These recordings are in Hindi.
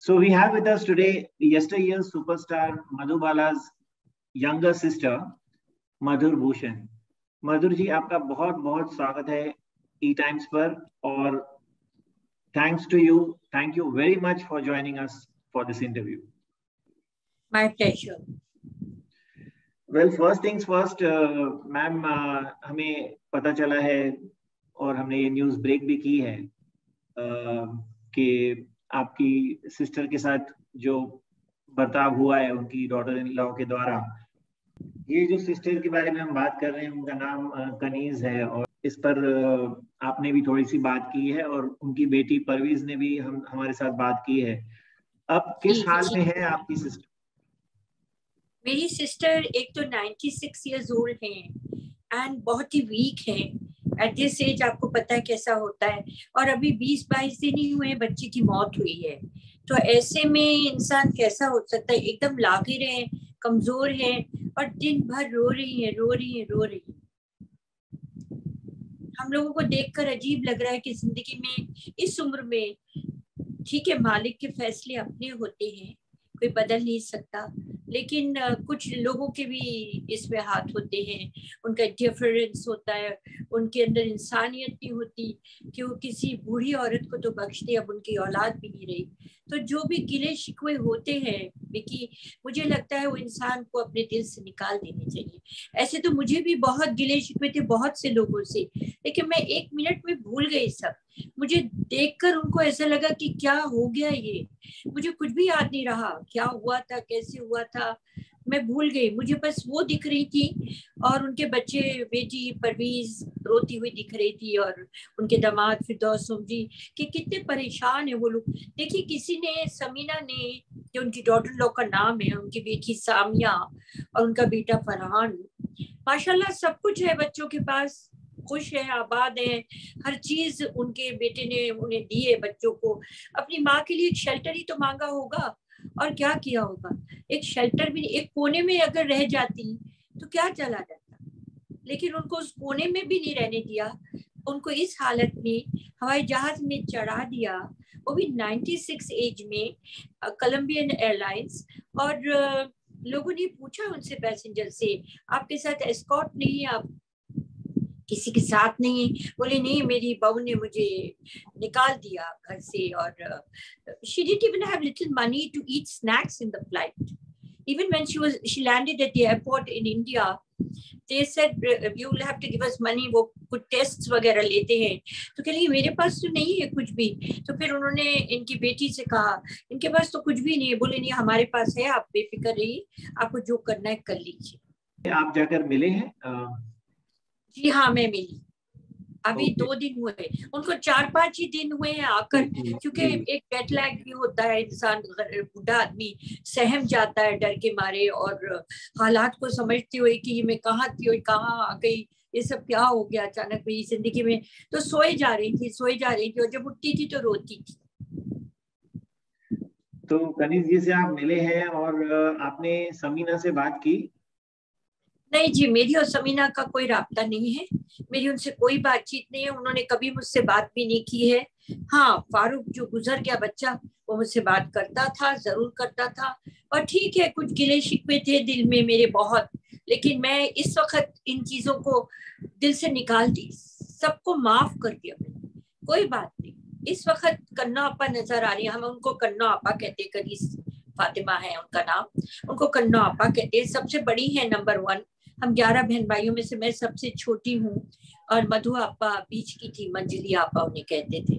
So we have with us today yesteryear's superstar Madhubala's younger sister मधुर भूषण। मधुर जी, आपका बहुत बहुत स्वागत है ई टाइम्स पर, और thank you very much for joining us for this interview. My pleasure. Well, first things first, ma'am, हमें पता चला है और हमने ये न्यूज़ ब्रेक भी की है कि आपकी सिस्टर के साथ जो बर्ताव हुआ है उनकी डॉटर इन लॉ के द्वारा। ये जो सिस्टर के बारे में हम बात कर रहे हैं, उनका नाम कनीज है, और इस पर आपने भी थोड़ी सी बात की है, और उनकी बेटी परवीज ने भी हमारे साथ बात की है। अब किस हाल में है आपकी सिस्टर? मेरी सिस्टर एक तो 96 इयर्स ओल्ड हैं एंड बहुत ही वीक हैं। एट दिस एज आपको पता है कैसा होता है, और अभी 20-22 दिन ही हुए बच्चे की मौत हुई है। तो ऐसे में इंसान कैसा हो सकता है, एकदम लागिर है, कमजोर है, और दिन भर रो रही है। हम लोगों को देखकर अजीब लग रहा है कि जिंदगी में इस उम्र में, ठीक है मालिक के फैसले अपने होते हैं, कोई बदल नहीं सकता, लेकिन कुछ लोगों के भी इसमें हाथ होते हैं, उनका इंटरफेरेंस होता है, उनके अंदर इंसानियत नहीं होती कि वो किसी बूढ़ी औरत को तो बख्श दे, अब उनकी औलाद भी नहीं रही। तो जो भी गिले शिकवे होते हैं विकी, मुझे लगता है वो इंसान को अपने दिल से निकाल देने चाहिए। ऐसे तो मुझे भी बहुत गिले शिकवे थे बहुत से लोगों से, लेकिन मैं 1 मिनट में भूल गई सब। मुझे देखकर उनको ऐसा लगा कि क्या हो गया, ये मुझे कुछ भी याद नहीं रहा, क्या हुआ था, कैसे हुआ था, मैं भूल गई। मुझे बस वो दिख रही थी, और उनके बच्चे, बेटी परवीज रोती हुई दिख रही थी, और उनके दामाद फिरदौस जी कि कितने परेशान है वो लोग। देखिए, किसी ने, समीना ने, जो उनकी डॉटर लॉ का नाम है, उनकी बेटी सामिया और उनका बेटा फरहान, माशाल्लाह सब कुछ है बच्चों के पास, खुश है, आबाद है, हर चीज उनके बेटे ने उन्हें दी है बच्चों को। अपनी माँ के लिए एक शेल्टर ही तो मांगा होगा, और क्या किया होगा। एक शेल्टर भी, एक कोने में अगर रह जाती तो क्या चला जाता, लेकिन उनको उस कोने में भी नहीं रहने दिया, उनको इस हालत में हवाई जहाज में चढ़ा दिया, वो भी 96 एज में, कोलंबियन एयरलाइंस। और लोगों ने पूछा उनसे, पैसेंजर से, आपके साथ एस्कॉर्ट नहीं है, आप किसी के साथ नहीं? बोले नहीं, मेरी बहू ने मुझे निकाल दिया घर से, और she didn't even have little money to eat snacks in the flight. Even when she landed at the airport in India, they said you will have to give us money, वो कुछ टेस्ट वगैरह लेते हैं। तो कह रही मेरे पास तो नहीं है कुछ भी। तो फिर उन्होंने इनकी बेटी से कहा, इनके पास तो कुछ भी नहीं है। बोले नहीं, हमारे पास है, आप बेफिक्र रहिए, आपको जो करना है कर लीजिए। आप जाकर मिले हैं? जी हाँ, मैं मिली, अभी 2 दिन हुए, उनको 4-5 ही दिन हुए हैं आकर, क्योंकि एक जेट लैग भी होता है, इंसान बूढ़ा आदमी सहम जाता है डर के मारे, और हालात को समझते हुए कि मैं कहाँ थी, कहाँ आ गई, ये सब क्या हो गया अचानक मेरी जिंदगी में। तो सोए जा रही थी, और जब उठती थी तो रोती थी। तो कनीज जी से आप मिले हैं, और आपने समीना से बात की? नहीं जी, मेरी और समीना का कोई राब्ता नहीं है, मेरी उनसे कोई बातचीत नहीं है, उन्होंने कभी मुझसे बात भी नहीं की है। हाँ, फारूक जो गुजर गया बच्चा, वो मुझसे बात करता था, जरूर करता था, और ठीक है कुछ गिले शिकवे थे दिल में मेरे बहुत, लेकिन मैं इस वक्त इन चीजों को दिल से निकाल दी, सबको माफ कर दिया मैंने, कोई बात नहीं। इस वक्त कन्ना आपा नजर आ रही है, हम उनको कन्ना आपा कहते, कनीज फातिमा है उनका नाम, उनको कन्ना आपा कहते हैं, सबसे बड़ी है, नंबर 1। हम 11 बहन भाइयों में से मैं सबसे छोटी हूँ, और मधु आपा बीच की थी, मंजली आपा उन्हें कहते थे।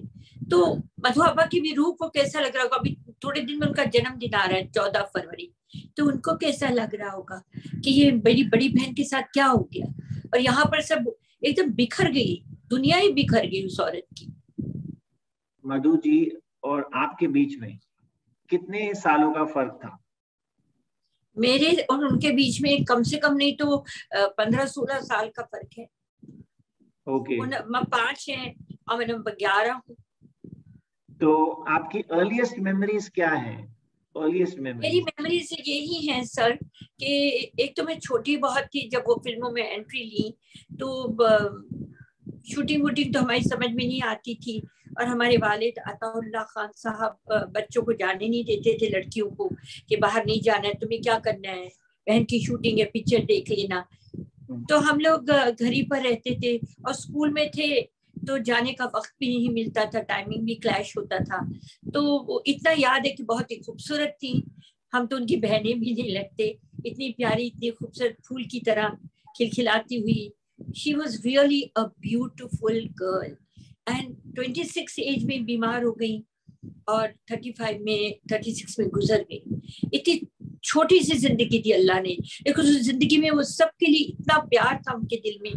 तो मधु आपा की भी रूह को कैसा लग रहा होगा, अभी थोड़े दिन में उनका जन्मदिन आ रहा है 14 फरवरी, तो उनको कैसा लग रहा होगा कि ये मेरी बड़ी बहन के साथ क्या हो गया। और यहाँ पर सब एकदम बिखर गई, दुनिया ही बिखर गई उस औरत की। मधु जी और आपके बीच में कितने सालों का फर्क था? मेरे और उनके बीच में कम से कम नहीं तो 15-16 साल का फर्क है। ओके। मैं 5 है और मैं नंबर 11 हूँ। तो आपकी अर्लीस्ट मेमोरीज क्या है? अर्लीस्ट मेरी मेमोरीज? मेमोरीज यही है सर कि एक तो मैं छोटी बहुत थी जब वो फिल्मों में एंट्री ली, तो शूटिंग वूटिंग तो हमारी समझ में नहीं आती थी, और हमारे वालिद अताउल्लाह खान साहब बच्चों को जाने नहीं देते थे, लड़कियों को, कि बाहर नहीं जाना है, तुम्हें क्या करना है, बहन की शूटिंग है, पिक्चर देख लेना। तो हम लोग घर ही पर रहते थे, और स्कूल में थे तो जाने का वक्त भी नहीं मिलता था, टाइमिंग भी क्लैश होता था। तो इतना याद है कि बहुत ही खूबसूरत थी, हम तो उनकी बहनें भी नहीं लगते, इतनी प्यारी, इतनी खूबसूरत फूल की तरह खिलखिलाती हुई। She was really a beautiful girl. And 26 age में बीमार हो गई, और 36 में गुजर गई। इतनी छोटी सी जिंदगी थी अल्लाह ने, लेकिन उस जिंदगी में वो सबके लिए इतना प्यार था उनके दिल में।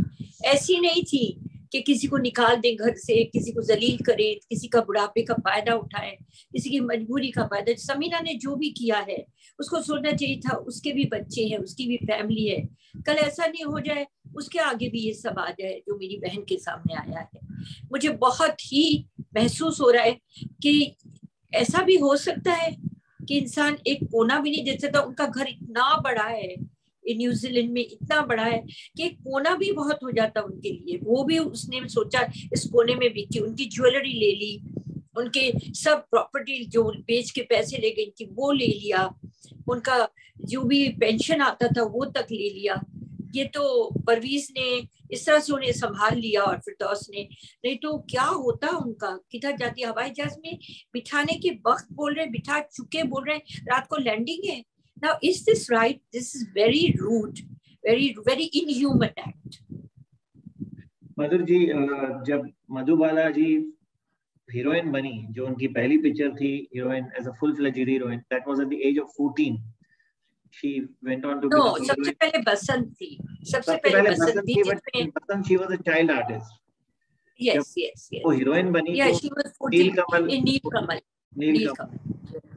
ऐसी नहीं थी कि किसी को निकाल दें घर से, किसी को जलील करे, किसी का बुढ़ापे का फायदा उठाए, किसी की मजबूरी का फायदा। समीना ने जो भी किया है उसको सोचना चाहिए था, उसके भी बच्चे हैं, उसकी भी फैमिली है, कल ऐसा नहीं हो जाए उसके आगे भी ये सब आ जाए जो मेरी बहन के सामने आया है। मुझे बहुत ही महसूस हो रहा है कि ऐसा भी हो सकता है कि इंसान एक कोना भी नहीं दे सकता। उनका घर इतना बड़ा है, न्यूजीलैंड में इतना बड़ा है कि कोना भी बहुत हो जाता उनके लिए। वो भी उसने सोचा इस कोने में भी, कि उनकी ज्वेलरी ले ली, उनके सब प्रॉपर्टी जो बेच के पैसे ले गई थी वो ले लिया, उनका जो भी पेंशन आता था वो तक ले लिया। ये तो परवीज ने इस तरह से उन्हें संभाल लिया, और फिरदौस ने, नहीं तो क्या होता उनका। किधर जाती, हवाई जहाज में बिठाने के वक्त बोल रहे, बिठा चुके बोल रहे, रात को लैंडिंग है। Now, is this right? This is very rude, very inhuman act. मधुर जी, जब मधुबाला जी हीरोइन बनी, जो उनकी पहली पिक्चर थी heroine, as a full fledged heroine, that was at the age of 14. She went on to become सबसे पहले बसंत थी, सबसे पहले पहले बसंत बसंत थी, थी, but in Basant she was a child artist. जब yes, yes, yes. वो हीरोइन बनी Yeah, तो she was 14 नीलकमल, in नीलकमल. नीलकमल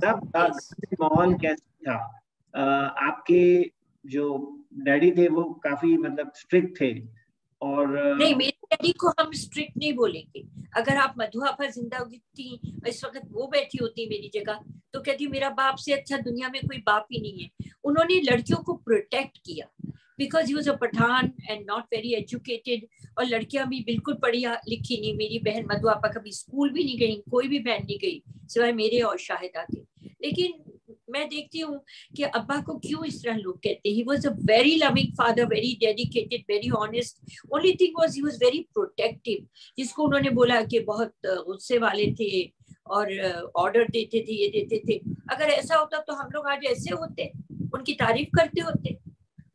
तब Yes. माहौल कैसा था? आपके जो डैडी थे वो काफी मतलब स्ट्रिक्ट थे, और नहीं, मेरे डैडी को हम स्ट्रिक्ट नहीं बोलेंगे। अगर आप मधु आपा जिंदा होती, इस वक्त वो बैठी होती मेरी जगह, तो कहती मेरा बाप से अच्छा दुनिया में कोई बाप ही नहीं है। उन्होंने लड़कियों को प्रोटेक्ट किया, because he was a Pathan and not very educated, और लड़कियां भी बिल्कुल पढ़ी लिखी नहीं। मेरी बहन मधु आपा कभी स्कूल भी नहीं गई, कोई भी बहन नहीं गई सिवाय मेरे और शाहिदा के। लेकिन मैं देखती हूँ कि अब्बा को क्यों इस तरह लोग कहते हैं। He was a very loving father, very dedicated, very honest. Only thing was he was very protective. जिसको उन्होंने बोला कि बहुत गुस्से वाले थे और ऑर्डर देते थे, ये देते थे। अगर ऐसा होता तो हम लोग आज ऐसे होते, उनकी तारीफ करते होते।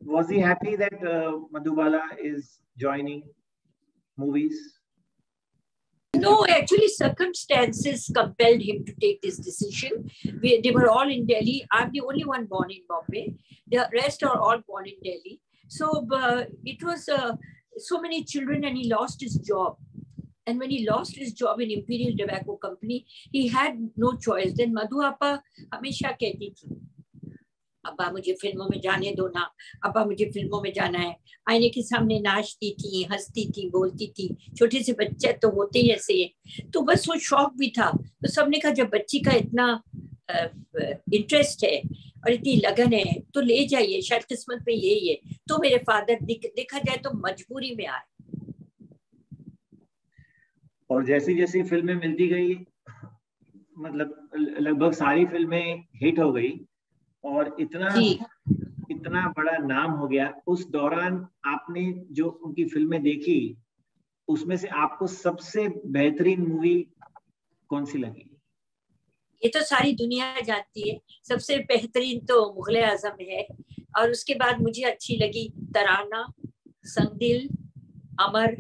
Was he happy that Madhubala is joining movies? No, actually circumstances compelled him to take this decision. They were all in Delhi. I'm the only one born in Bombay. The rest are all born in Delhi. So it was so many children, and he lost his job. And when he lost his job in Imperial Tobacco Company, he had no choice. Then Madhu Appa हमेशा कहती थी, अब्बा मुझे फिल्मों में जाने दो ना, अब्बा मुझे फिल्मों में जाना है। आईने के सामने नाचती थी, हंसती थी, बोलती थी। छोटे से बच्चे तो होते ही ऐसे हैं। तो बस वो शौक भी था। तो सबने कहा जब बच्ची का इतना इंटरेस्ट है और इतनी लगन है तो ले जाइए, शायद किस्मत में यही है। तो मेरे फादर देखा जाए तो मजबूरी में आए। और जैसी जैसी फिल्में मिलती गई, मतलब लगभग सारी फिल्में हिट हो गई, और इतना बड़ा नाम हो गया। उस दौरान आपने जो उनकी फिल्में देखी, उसमें से आपको सबसे बेहतरीन मूवी कौन सी लगी? ये तो सारी दुनिया जानती है, सबसे बेहतरीन तो मुगले आजम है, और उसके बाद मुझे अच्छी लगी तराना, संगदिल, अमर,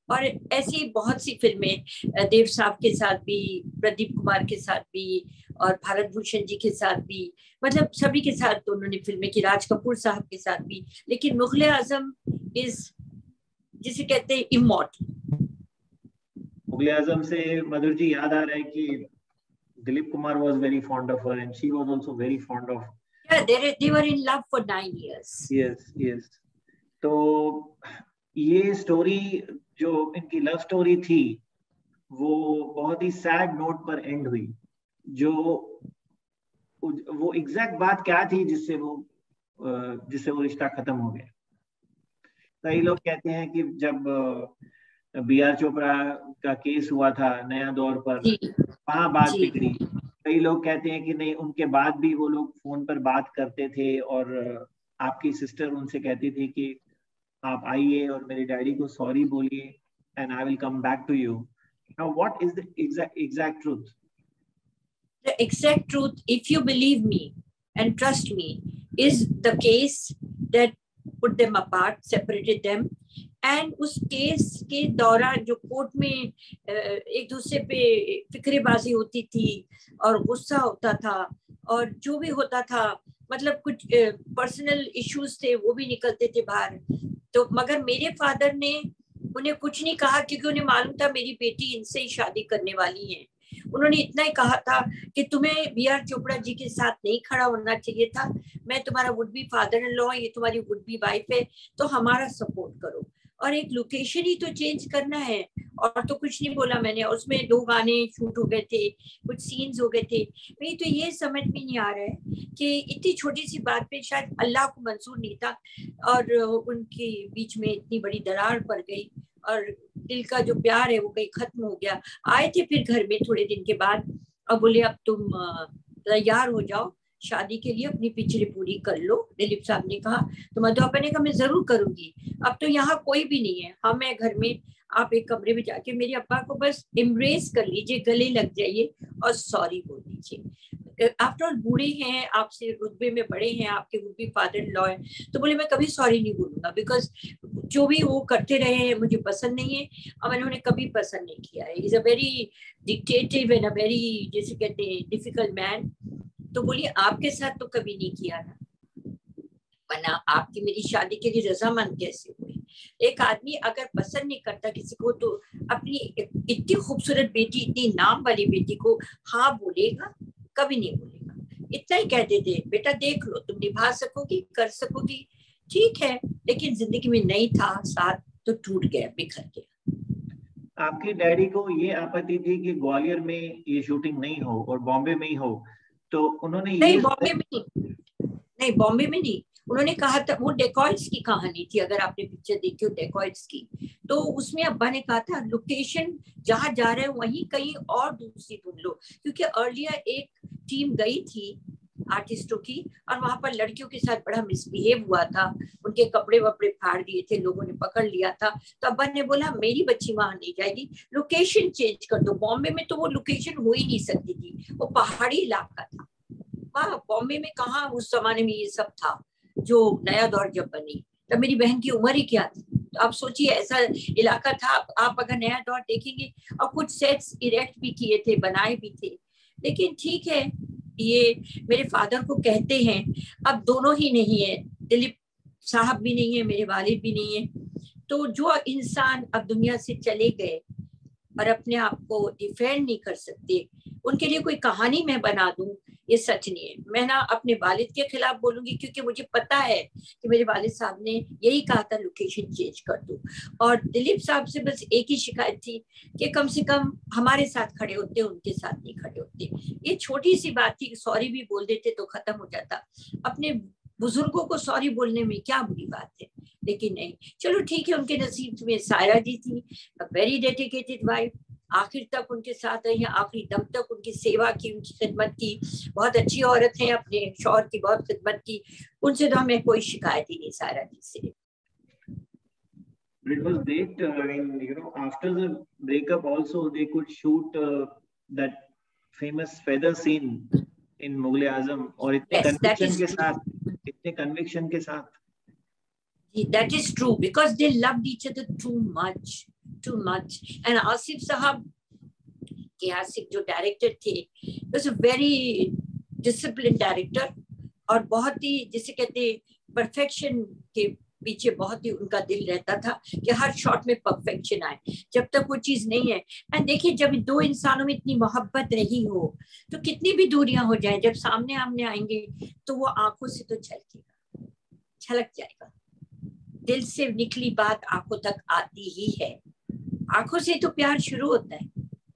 और ऐसी बहुत सी फिल्में, देव साहब के साथ भी, प्रदीप कुमार के साथ भी, और भारत भूषण जी के साथ भी, मतलब सभी के साथ तो उन्होंने फिल्में की, राज कपूर साहब के साथ भी। लेकिन मुगले आजम इज, जिसे कहते हैं, इमॉर्टल। मुगले आजम से मधुर जी याद आ रहा है कि Dilip Kumar was very fond of her and she was also very fond of. Yeah, they were in love for 9 years. Yes. तो ये स्टोरी जो इनकी लव स्टोरी थी, वो बहुत ही सैड नोट पर एंड हुई। वो एग्जैक्ट बात क्या थी जिससे वो रिश्ता खत्म हो गया? कई लोग कहते हैं कि जब बी.आर. चोपड़ा का केस हुआ था नया दौर पर, वहां बात जी। बिगड़ी। कई लोग कहते हैं कि नहीं, उनके बाद भी वो लोग फोन पर बात करते थे और आपकी सिस्टर उनसे कहती थी कि आप आइए और मेरे डैडी को सॉरी बोलिए and I will come back to you. Now what is the exact truth? The exact truth, if you believe me and trust me, is the case that put them apart, separated them. And उस केस के दौरान जो कोर्ट में एक दूसरे पे फिक्रेबाजी होती थी और गुस्सा होता था और जो भी होता था, मतलब कुछ पर्सनल इश्यूज थे वो भी निकलते थे बाहर। तो मगर मेरे फादर ने उन्हें कुछ नहीं कहा क्योंकि उन्हें मालूम था मेरी बेटी इनसे ही शादी करने वाली है। उन्होंने इतना ही कहा था कि तुम्हें बी.आर. चोपड़ा जी के साथ नहीं खड़ा होना चाहिए था, मैं तुम्हारा would be father in law, ये तुम्हारी वुड बी वाइफ है, तो हमारा सपोर्ट करो। और एक लोकेशन ही तो चेंज करना है, और तो कुछ नहीं बोला मैंने। उसमें 2 गाने शूट हो गए थे, कुछ सीन्स हो गए थे। नहीं तो ये समझ में नहीं आ रहा है कि इतनी छोटी सी बात पे शायद अल्लाह को मंजूर नहीं था और उनके बीच में इतनी बड़ी दरार पड़ गई और दिल का जो प्यार है वो कहीं खत्म हो गया। आए थे फिर घर में थोड़े दिन के बाद और बोले अब तुम तैयार हो जाओ शादी के लिए, अपनी पिक्चरें पूरी कर लो। दिलीप साहब ने कहा तो मधुआपा ने कहा मैं जरूर करूंगी। अब तो यहाँ कोई भी नहीं है, हम है घर में, आप एक कमरे में जाके मेरे अब्बा को बस एम्ब्रेस कर लीजिए, गले लग जाइए और सॉरी बोल दीजिए। आफ्टर ऑल बूढ़े हैं, आपसे रुतबे में बड़े हैं, आपके would be father in law है। तो बोले मैं कभी सॉरी नहीं बोलूंगा, बिकॉज जो भी वो करते रहे हैं मुझे पसंद नहीं है और मैंने उन्हें कभी पसंद नहीं किया है। Is a very dictative and a very, जैसे कहते हैं, डिफिकल्ट मैन। तो बोलिए आपके साथ तो कभी नहीं किया ना, वरना आपकी मेरी शादी के लिए रजामंद कैसे हुई? एक आदमी अगर पसंद नहीं करता किसी को तो अपनी इतनी खूबसूरत बेटी, इतनी नाम वाली बेटी को हाँ बोलेगा? कभी नहीं बोलेगा। इतना ही कहते थे बेटा देख लो तुम निभा सकोगी, कर सकोगी, ठीक है, लेकिन जिंदगी में नहीं था साथ तो टूट गया, बिखर गया। आपके डैडी को ये आपत्ति थी कि ग्वालियर में ये शूटिंग नहीं हो और बॉम्बे में ही हो, तो उन्होंने नहीं ये बॉम्बे में नहीं, बॉम्बे में नहीं। उन्होंने कहा था, वो डेकॉइट्स की कहानी थी, अगर आपने पिक्चर देखी हो डेकॉइट्स की, तो उसमें अब्बा ने कहा था लोकेशन जहां जा रहे हो वहीं कहीं और दूसरी ढूंढ लो, क्योंकि अर्लियर एक टीम गई थी आर्टिस्टों की और वहां पर लड़कियों के साथ बड़ा मिसबिहेव हुआ था, उनके कपड़े वपड़े फाड़ दिए थे, लोगों ने पकड़ लिया था। तो अब्बा ने बोला मेरी बच्ची वहां नहीं जाएगी, लोकेशन चेंज कर दो। बॉम्बे में तो वो लोकेशन हो ही नहीं सकती थी, वो पहाड़ी इलाका था। वहाँ बॉम्बे में कहाँ उस जमाने में ये सब था, जो नया दौर जब बनी तब मेरी बहन की उम्र ही क्या थी। तो आप सोचिए ऐसा इलाका था। आप अगर नया दौर देखेंगे, और कुछ सेट्स इरेक्ट भी किए थे, बनाए भी थे। लेकिन ठीक है, ये मेरे फादर को कहते हैं, अब दोनों ही नहीं है, दिलीप साहब भी नहीं है, मेरे वालिद भी नहीं है। तो जो इंसान अब दुनिया से चले गए और अपने आप को डिफेंड नहीं कर सकते, उनके लिए कोई कहानी मैं बना दूं, ये सच नहीं है। मैं ना अपने वालिद के खिलाफ बोलूंगी, क्योंकि मुझे पता है कि मेरे वालिद साहब ने यही कहा था लोकेशन चेंज कर दो। और दिलीप साहब से बस एक ही शिकायत थी कि कम से कम हमारे साथ खड़े होते, उनके साथ नहीं खड़े होते। ये छोटी सी बात थी, सॉरी भी बोल देते तो खत्म हो जाता। अपने बुजुर्गों को सॉरी बोलने में क्या बुरी बात है? लेकिन नहीं, चलो ठीक है, उनके नसीब में सायरा जी थी, वेरी डेडिकेटेड वाइफ, आखिर तक उनके साथ रही, आखिरी दम तक उनकी सेवा की, उनकी खिदमत की। बहुत अच्छी औरत है, अपने शौहर की बहुत खिदमत की, उनसे तो हमें कोई शिकायत ही नहीं सायरा जी से। It was great. I mean, after the breakup, also they could shoot that famous feather scene in Mughal Azam, और इतने Yes, that conviction is के true. साथ, इतने conviction के साथ. That is true, because they loved each other too much, too much. And Asif साहब के, आसिफ जो डायरेक्टर थे, was a very disciplined director, और बहुत ही जिसे कहते परफेक्शन के पीछे बहुत ही उनका दिल रहता था कि हर शॉट में परफेक्शन आए, जब तक वो चीज नहीं है। एंड देखिए, जब दो इंसानों में इतनी मोहब्बत रही हो तो कितनी भी दूरियां हो जाए, जब सामने आमने आएंगे तो वो आंखों से तो झलकेगा, झलक जाएगा। दिल से निकली बात आंखों तक आती ही है। आंखों से तो प्यार शुरू होता है,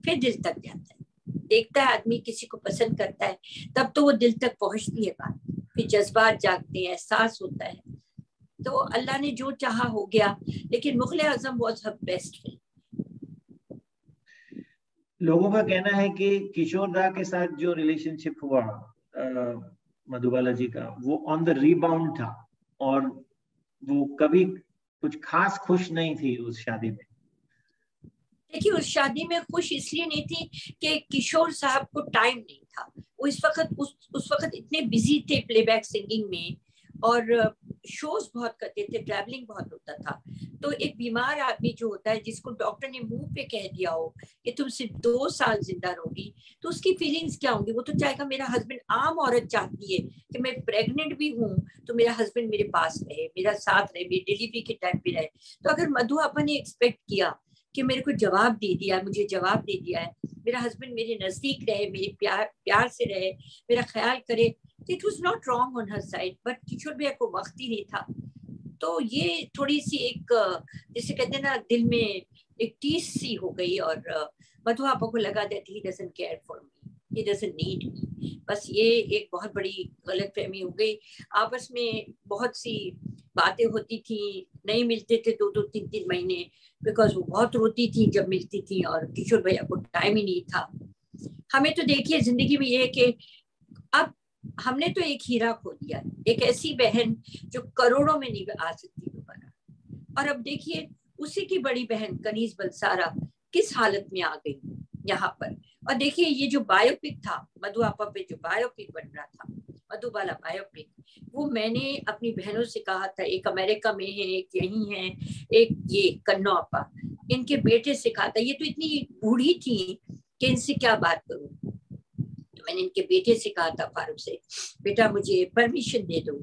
फिर दिल तक जाता है। देखता है आदमी, किसी को पसंद करता है, तब तो वो दिल तक पहुंचती है बात, फिर जज्बात जागते हैं, एहसास होता है। तो अल्लाह ने जो चाहा हो गया। लेकिन मुग़ल आज़म वाज हर बेस्ट फिल्म, लोगों का कहना है कि किशोर दा के साथ जो रिलेशनशिप हुआ मधुबाला जी का, वो ऑन द रीबाउंड था और वो कभी कुछ खास खुश नहीं थी उस शादी में। देखिए उस शादी में खुश इसलिए नहीं थी कि किशोर साहब को टाइम नहीं था। वो इस वक्त उस वक्त इतने बिजी थे प्लेबैक सिंगिंग में, और शोज बहुत करते थे, ट्रैवलिंग बहुत होता था। तो एक बीमार आदमी जो होता है, जिसको डॉक्टर ने मुंह पे कह दिया हो कि तुम सिर्फ 2 साल जिंदा रहोगी, तो उसकी फीलिंग्स क्या होंगी? वो तो चाहेगा मेरा हस्बैंड, आम औरत चाहती है कि मैं प्रेग्नेंट भी हूँ तो मेरा हस्बैंड मेरे पास रहे, मेरा साथ रहे, मेरी डिलीवरी के टाइम पे रहे। तो अगर मधु आपा ने एक्सपेक्ट किया कि मेरे को जवाब दे दिया, मुझे जवाब दे दिया है, मेरा हस्बैंड मेरे नजदीक रहे, मेरे प्यार से रहे, मेरा ख्याल करे, it was not wrong on her side. But Kishore भैया को वक्त ही नहीं था। तो ये थोड़ी सी एक, जैसे कहते हैं ना, दिल में एक टीस सी हो गई, और मधु आपा को लगा that he doesn't care for me, he doesn't need me. बस ये एक बहुत बड़ी गलतफहमी हो गई। आपस में बहुत सी बातें होती थी, नहीं मिलते थे 2-2 3-3 महीने, बिकॉज वो बहुत रोती थी जब मिलती थी, और किशोर भैया को टाइम ही नहीं था। हमें तो देखिए जिंदगी में ये है कि अब हमने तो एक हीरा खो दिया, एक ऐसी बहन जो करोड़ों में नहीं आ सकती दोबारा। और अब देखिए उसी की बड़ी बहन कनीज बलसारा किस हालत में आ गई यहाँ पर। और देखिए ये जो बायोपिक था मधु आपा पे, जो बायोपिक बन रहा था, मधुबाला बायोपिक, वो मैंने अपनी बहनों से कहा था, एक अमेरिका में है, एक यहीं है, एक ये कन्नो आपा, इनके बेटे से कहा था। ये तो इतनी बूढ़ी थी कि इनसे क्या बात करूं। तो मैंने इनके बेटे से कहा था, फारूक से, बेटा मुझे परमिशन दे दो,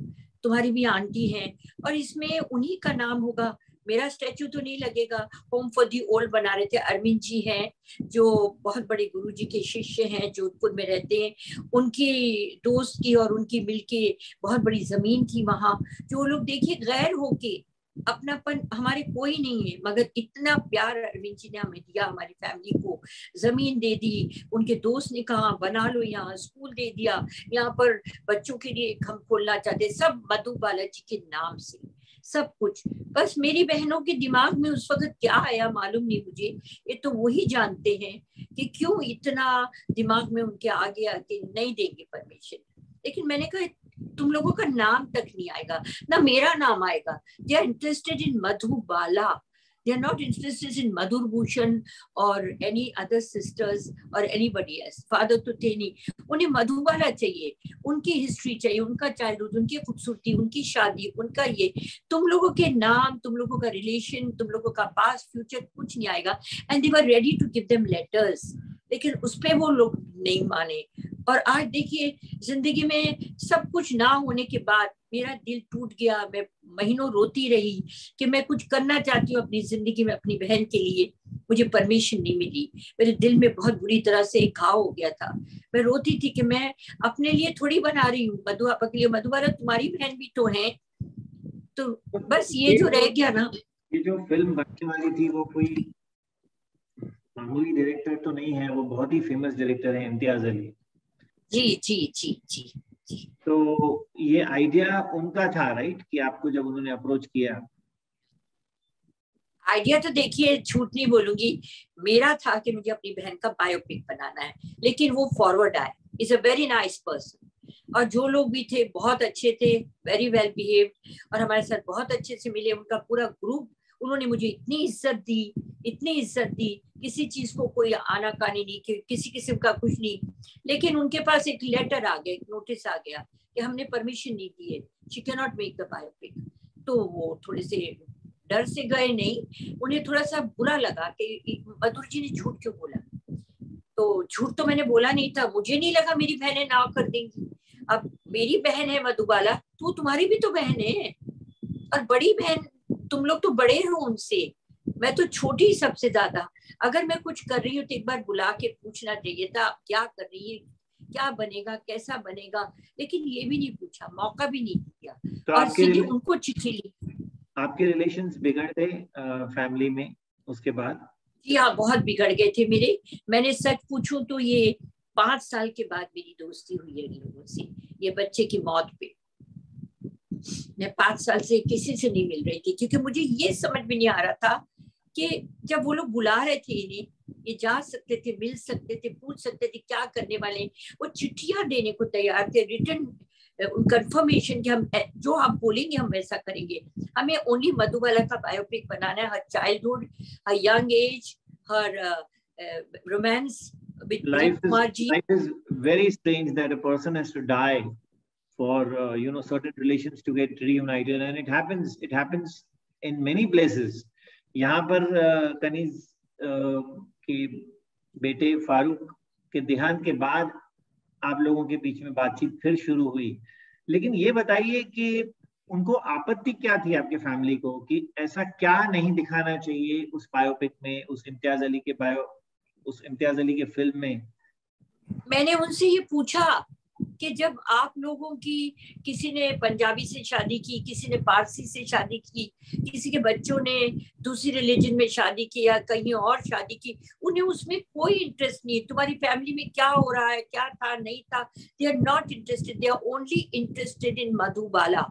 तुम्हारी भी आंटी है, और इसमें उन्हीं का नाम होगा, मेरा स्टैचू तो नहीं लगेगा। होम फॉर दी ओल्ड बना रहे थे, अरविंद जी हैं जो बहुत बड़े गुरुजी के शिष्य हैं, जोधपुर में रहते हैं, उनकी दोस्त की और उनकी मिलके बहुत बड़ी जमीन थी वहां। जो लोग देखिए गैर होके, अपनापन हमारे कोई नहीं है, मगर इतना प्यार अरविंद जी ने हमें दिया, हमारी फैमिली को जमीन दे दी। उनके दोस्त ने कहा बना लो, यहाँ स्कूल दे दिया, यहाँ पर बच्चों के लिए हम खोलना चाहते, सब मधुबाला जी के नाम से, सब कुछ। बस मेरी बहनों के दिमाग में उस वक्त क्या आया मालूम नहीं मुझे, ये तो वही जानते हैं कि क्यों इतना दिमाग में उनके आगे आके नहीं देंगे परमिशन। लेकिन मैंने कहा तुम लोगों का नाम तक नहीं आएगा, ना मेरा नाम आएगा। They are interested in Madhubala, they are not interested in Madhur Bhushan or any other sisters or anybody else. Father तो थे नहीं, उन्हें मधुबाला चाहिए, उनकी हिस्ट्री चाहिए, उनका चाइल्डहुड, उनकी खूबसूरती, उनकी शादी, उनका ये। तुम लोगों के नाम, तुम लोगों का रिलेशन, तुम लोगों का पास्ट फ्यूचर कुछ नहीं आएगा। And they were ready to give them letters, लेकिन उस पे वो लोग नहीं माने। और आज देखिए जिंदगी में सब कुछ ना होने के बाद मेरा दिल टूट गया, मैं महीनों रोती रही कि मैं कुछ करना चाहती हूँ अपनी जिंदगी में अपनी बहन के लिए, मुझे परमिशन नहीं मिली। मेरे दिल में बहुत बुरी तरह से एक घाव हो गया था। मैं रोती थी कि मैं अपने लिए थोड़ी बना रही हूँ, मधु आपा के लिए। मधुबाला तुम्हारी बहन भी तो है। तो बस ये जो रह गया ना, ये जो फिल्म बनने वाली थी वो कोई मामूली डायरेक्टर तो नहीं है, वो बहुत ही फेमस डायरेक्टर है, इम्तियाज अली। जी जी जी जी जी। तो ये आइडिया उनका था राइट, कि आपको जब उन्होंने अप्रोच किया? आइडिया तो देखिए झूठ नहीं बोलूंगी, मेरा था कि मुझे अपनी बहन का बायोपिक बनाना है, लेकिन वो फॉरवर्ड आए, is a very nice person. और जो लोग भी थे बहुत अच्छे थे, वेरी वेल बिहेव्ड, और हमारे साथ बहुत अच्छे से मिले, उनका पूरा ग्रुप। उन्होंने मुझे इतनी इज्जत दी, इतनी इज्जत दी, किसी चीज को कोई आनाकानी नहीं, किसी किस्म का कुछ नहीं। लेकिन उनके पास एक लेटर आ गया, एक नोटिस आ गया कि हमने परमिशन नहीं दी है, she can not make the biopic. तो वो थोड़े से डर से गए नहीं, उन्हें थोड़ा सा बुरा लगा कि मधुर जी ने झूठ क्यों बोला। तो झूठ तो मैंने बोला नहीं था, मुझे नहीं लगा मेरी बहनें ना कर देंगी। अब मेरी बहन है मधुबाला, तू तुम्हारी भी तो बहन है, और बड़ी बहन, तुम लोग तो बड़े हो उनसे, मैं तो छोटी सबसे ज्यादा। अगर मैं कुछ कर रही हूँ तो एक बार बुला के पूछना चाहिए था, क्या कर रही है, क्या बनेगा, कैसा बनेगा। लेकिन ये भी नहीं पूछा, मौका भी नहीं दिया, तो और सीधे उनको चिट्ठी ली। आपके रिलेशंस बिगड़ गए फैमिली में उसके बाद? जी हाँ, बहुत बिगड़ गए थे मेरे। मैंने सच पूछूं तो ये 5 साल के बाद मेरी दोस्ती हुई है इन लोगों से, ये बच्चे की मौत पे। मैं 5 साल से किसी से नहीं मिल रही थी, क्योंकि मुझे ये समझ में नहीं आ रहा था कि जब वो लोग बुला रहे थे इन्हें, ये जा सकते थे, मिल सकते थे, पूछ सकते थे क्या करने वाले, वो चिट्ठियां देने को तैयार थे, रिटर्न कंफर्मेशन कि हम जो आप बोलेंगे हम वैसा करेंगे। हमें ओनली मधुबाला का बायोपिक बनाना है, her childhood, her young age, her romance with Kumar ji. Life is very strange that a person has to die for certain relations to get reunited, and it happens in many places. यहाँ पर कनीज के बेटे फारूक के देहांत के बाद आप लोगों के बीच में बातचीत फिर शुरू हुई, लेकिन ये बताइए कि उनको आपत्ति क्या थी आपके फैमिली को, कि ऐसा क्या नहीं दिखाना चाहिए उस बायोपिक में, उस इम्तियाज अली के फिल्म में? मैंने उनसे ये पूछा कि जब आप लोगों की, किसी ने पंजाबी से शादी की, किसी ने पारसी से शादी की, किसी के बच्चों ने दूसरी रिलीजन में शादी की या कहीं और शादी की, उन्हें उसमें कोई इंटरेस्ट नहीं है। तुम्हारी फैमिली में क्या हो रहा है, क्या था नहीं था, they are not interested, they are only interested in Madhubala.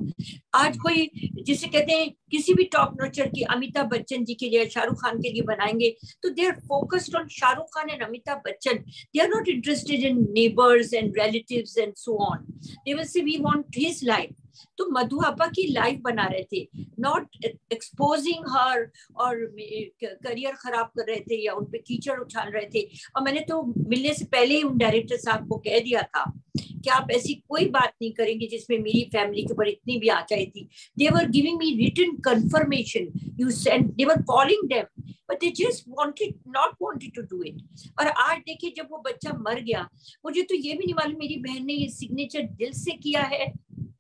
आज कोई जिसे कहते हैं किसी भी टॉप नोचर की अमिताभ बच्चन जी के लिए, शाहरुख खान के लिए बनाएंगे तो they are focused on Shahrukh Khan and Amitabh Bachchan, they are not interested in neighbours and relatives and so on, they will say we want his life. तो मधु आपा की लाइफ बना रहे थे, नॉट एक्सपोजिंग हर और करियर खराब कर रहे थे या उनपे कीचड़ उछाल रहे थे। और मैंने तो मिलने से पहले ही उन डायरेक्टर साहब को कह दिया था कि आप ऐसी कोई बात नहीं करेंगे जिसमें मेरी फैमिली के ऊपर इतनी भी आ जाए थी। They were giving me written confirmation. You sent, they were calling them, but they just not wanted to do it. और आज देखिए जब वो बच्चा मर गया, मुझे तो ये भी नहीं मालूम मेरी बहन ने ये सिग्नेचर दिल से किया है,